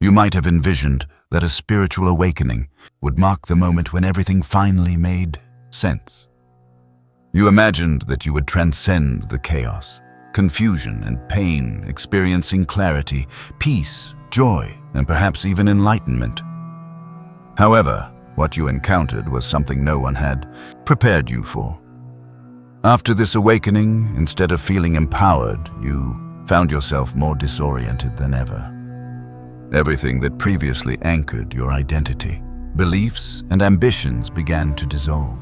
You might have envisioned that a spiritual awakening would mark the moment when everything finally made sense. You imagined that you would transcend the chaos, confusion and pain, experiencing clarity, peace, joy, and perhaps even enlightenment. However, what you encountered was something no one had prepared you for. After this awakening, instead of feeling empowered, you found yourself more disoriented than ever. Everything that previously anchored your identity, beliefs, and ambitions began to dissolve.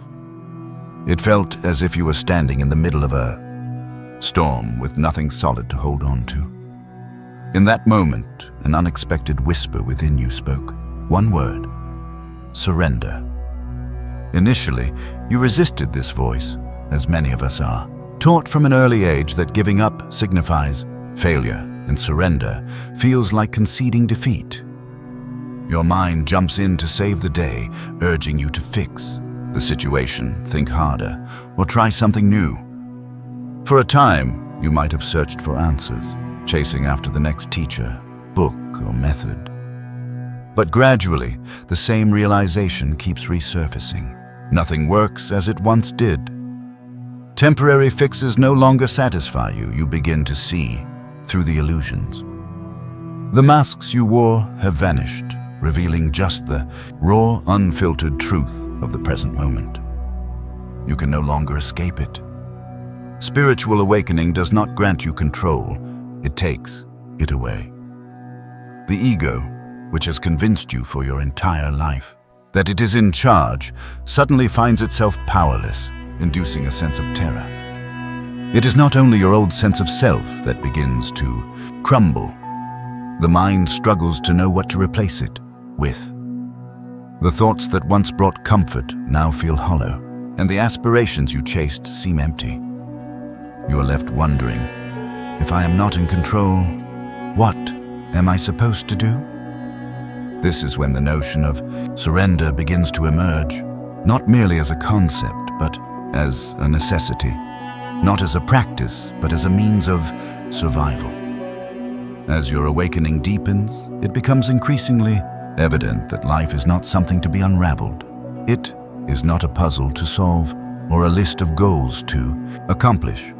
It felt as if you were standing in the middle of a storm with nothing solid to hold on to. In that moment, an unexpected whisper within you spoke. One word: surrender. Initially, you resisted this voice, as many of us are, taught from an early age that giving up signifies failure, and surrender feels like conceding defeat. Your mind jumps in to save the day, urging you to fix the situation, think harder, or try something new. For a time, you might have searched for answers, chasing after the next teacher, book, or method. But gradually, the same realization keeps resurfacing. Nothing works as it once did. Temporary fixes no longer satisfy you. You begin to see through the illusions. The masks you wore have vanished, revealing just the raw, unfiltered truth of the present moment. You can no longer escape it. Spiritual awakening does not grant you control, it takes it away. The ego, which has convinced you for your entire life that it is in charge, suddenly finds itself powerless, inducing a sense of terror. It is not only your old sense of self that begins to crumble. The mind struggles to know what to replace it with. The thoughts that once brought comfort now feel hollow, and the aspirations you chased seem empty. You are left wondering, if I am not in control, what am I supposed to do? This is when the notion of surrender begins to emerge, not merely as a concept, but as a necessity. Not as a practice, but as a means of survival. As your awakening deepens, it becomes increasingly evident that life is not something to be unraveled. It is not a puzzle to solve or a list of goals to accomplish.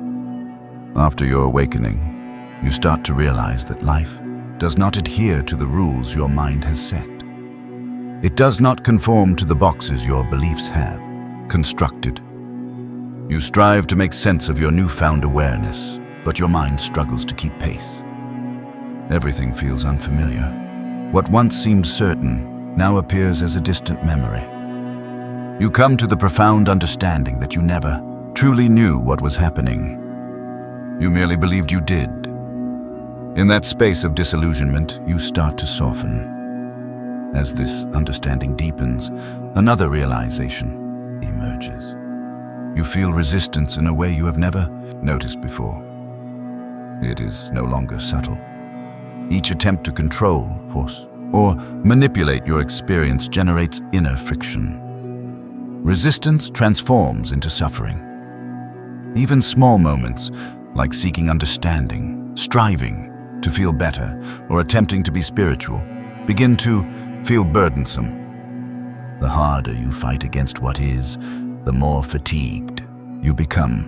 After your awakening, you start to realize that life does not adhere to the rules your mind has set. It does not conform to the boxes your beliefs have constructed. You strive to make sense of your newfound awareness, but your mind struggles to keep pace. Everything feels unfamiliar. What once seemed certain now appears as a distant memory. You come to the profound understanding that you never truly knew what was happening. You merely believed you did. In that space of disillusionment, you start to soften. As this understanding deepens, another realization emerges. You feel resistance in a way you have never noticed before. It is no longer subtle. Each attempt to control, force, or manipulate your experience generates inner friction. Resistance transforms into suffering. Even small moments, like seeking understanding, striving to feel better, or attempting to be spiritual, begin to feel burdensome. The harder you fight against what is, the more fatigued you become.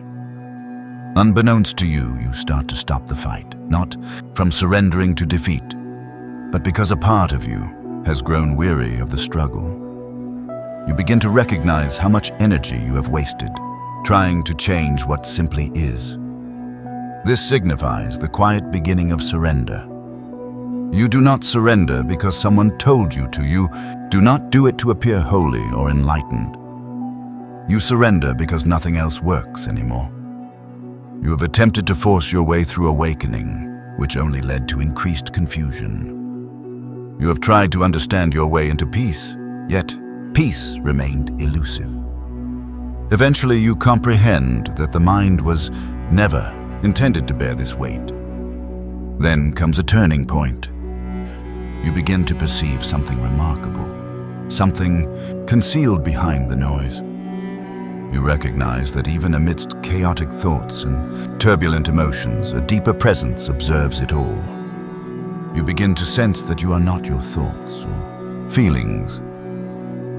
Unbeknownst to you, you start to stop the fight, not from surrendering to defeat, but because a part of you has grown weary of the struggle. You begin to recognize how much energy you have wasted trying to change what simply is. This signifies the quiet beginning of surrender. You do not surrender because someone told you to. You do not do it to appear holy or enlightened. You surrender because nothing else works anymore. You have attempted to force your way through awakening, which only led to increased confusion. You have tried to understand your way into peace, yet peace remained elusive. Eventually, you comprehend that the mind was never intended to bear this weight. Then comes a turning point. You begin to perceive something remarkable, something concealed behind the noise. You recognize that even amidst chaotic thoughts and turbulent emotions, a deeper presence observes it all. You begin to sense that you are not your thoughts or feelings.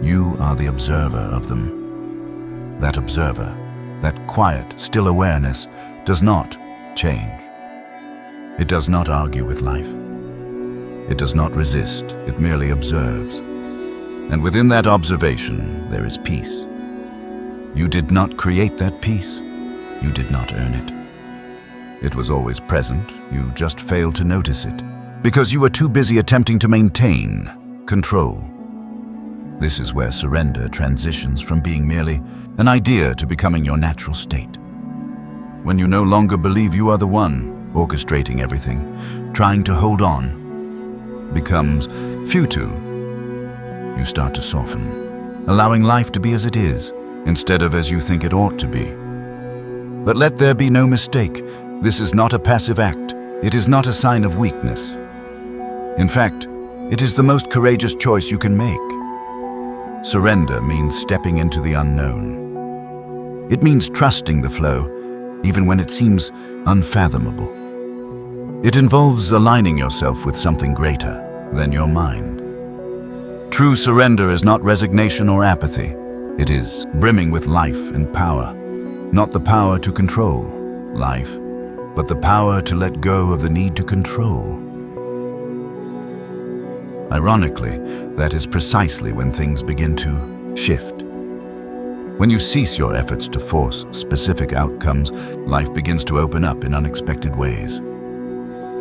You are the observer of them. That observer, that quiet, still awareness, does not change. It does not argue with life. It does not resist, it merely observes. And within that observation, there is peace. You did not create that peace. You did not earn it. It was always present, you just failed to notice it, because you were too busy attempting to maintain control. This is where surrender transitions from being merely an idea to becoming your natural state. When you no longer believe you are the one orchestrating everything, trying to hold on becomes futile. You start to soften, allowing life to be as it is, instead of as you think it ought to be. But let there be no mistake, this is not a passive act. It is not a sign of weakness. In fact, it is the most courageous choice you can make. Surrender means stepping into the unknown. It means trusting the flow, even when it seems unfathomable. It involves aligning yourself with something greater than your mind. True surrender is not resignation or apathy. It is brimming with life and power. Not the power to control life, but the power to let go of the need to control. Ironically, that is precisely when things begin to shift. When you cease your efforts to force specific outcomes, life begins to open up in unexpected ways.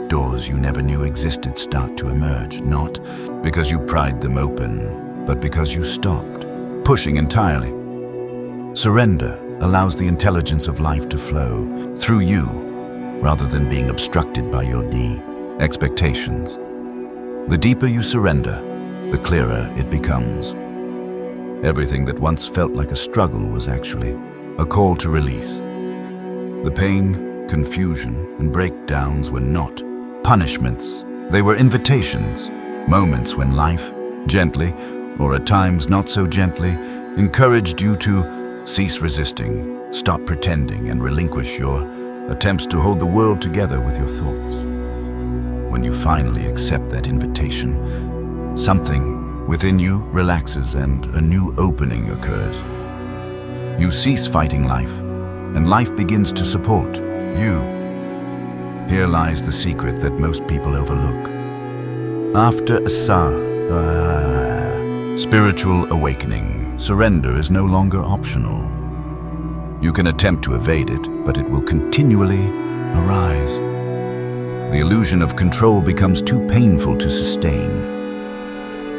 Doors you never knew existed start to emerge, not because you pried them open, but because you stopped pushing entirely. Surrender allows the intelligence of life to flow through you, rather than being obstructed by your expectations. The deeper you surrender, the clearer it becomes. Everything that once felt like a struggle was actually a call to release. The pain, confusion, and breakdowns were not punishments. They were invitations, moments when life, gently, or at times not so gently, encouraged you to cease resisting, stop pretending, and relinquish your attempts to hold the world together with your thoughts. When you finally accept that invitation, something within you relaxes and a new opening occurs. You cease fighting life, and life begins to support you. Here lies the secret that most people overlook. After a spiritual awakening, surrender is no longer optional. You can attempt to evade it, but it will continually arise. The illusion of control becomes too painful to sustain.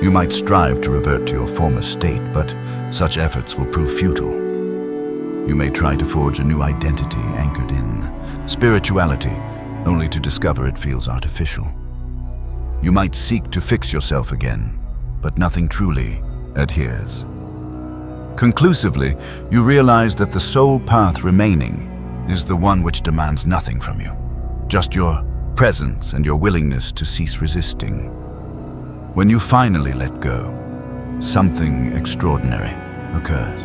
You might strive to revert to your former state, but such efforts will prove futile. You may try to forge a new identity anchored in spirituality, only to discover it feels artificial. You might seek to fix yourself again, but nothing truly adheres. Conclusively, you realize that the sole path remaining is the one which demands nothing from you, just your presence and your willingness to cease resisting. When you finally let go, something extraordinary occurs.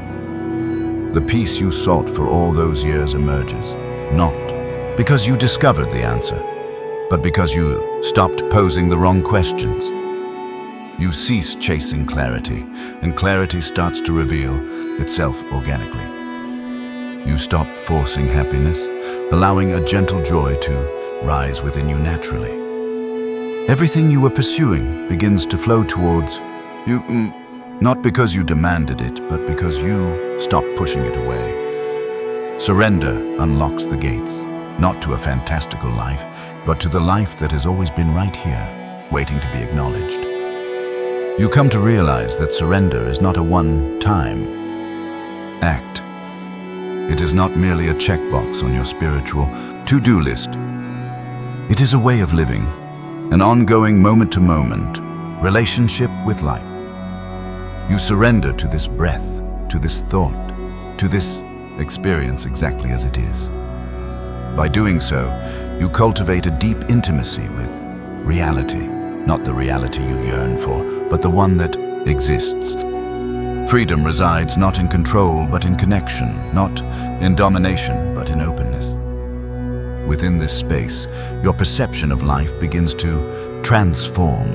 The peace you sought for all those years emerges, not because you discovered the answer, but because you stopped posing the wrong questions. You cease chasing clarity, and clarity starts to reveal itself organically. You stop forcing happiness, allowing a gentle joy to rise within you naturally. Everything you were pursuing begins to flow towards you, not because you demanded it, but because you stopped pushing it away. Surrender unlocks the gates, not to a fantastical life, but to the life that has always been right here, waiting to be acknowledged. You come to realize that surrender is not a one-time act. It is not merely a checkbox on your spiritual to-do list. It is a way of living, an ongoing moment-to-moment relationship with life. You surrender to this breath, to this thought, to this experience exactly as it is. By doing so, you cultivate a deep intimacy with reality, not the reality you yearn for, but the one that exists. Freedom resides not in control, but in connection, not in domination, but in openness. Within this space, your perception of life begins to transform.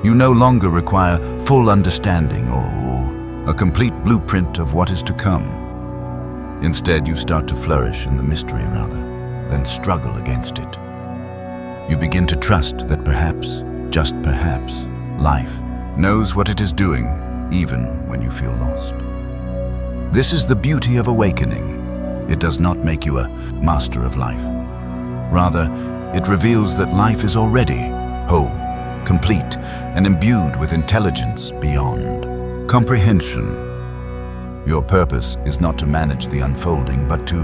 You no longer require full understanding or a complete blueprint of what is to come. Instead, you start to flourish in the mystery rather than struggle against it. You begin to trust that perhaps, just perhaps, life knows what it is doing even when you feel lost. This is the beauty of awakening. It does not make you a master of life. Rather, it reveals that life is already whole, complete, and imbued with intelligence beyond comprehension. Your purpose is not to manage the unfolding, but to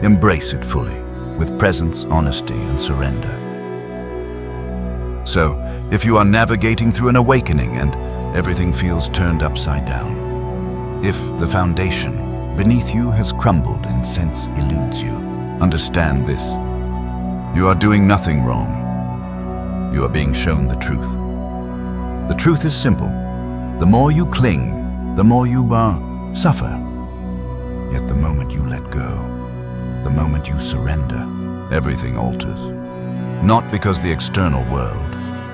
embrace it fully, with presence, honesty, and surrender. So, if you are navigating through an awakening and everything feels turned upside down, if the foundation beneath you has crumbled and sense eludes you, understand this. You are doing nothing wrong. You are being shown the truth. The truth is simple. The more you cling, the more you suffer. Yet the moment you let go, the moment you surrender, everything alters. Not because the external world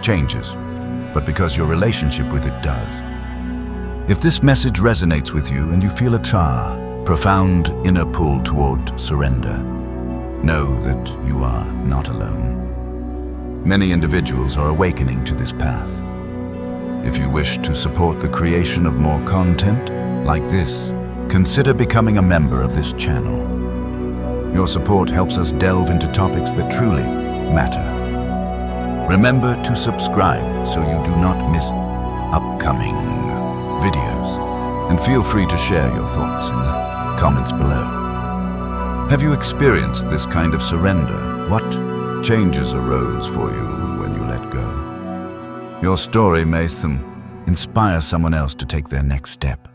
changes, but because your relationship with it does. If this message resonates with you and you feel a profound inner pull toward surrender, know that you are not alone. Many individuals are awakening to this path. If you wish to support the creation of more content like this, consider becoming a member of this channel. Your support helps us delve into topics that truly matter. Remember to subscribe so you do not miss upcoming videos, and feel free to share your thoughts in the comments below. Have you experienced this kind of surrender? What changes arose for you when you let go? Your story may inspire someone else to take their next step.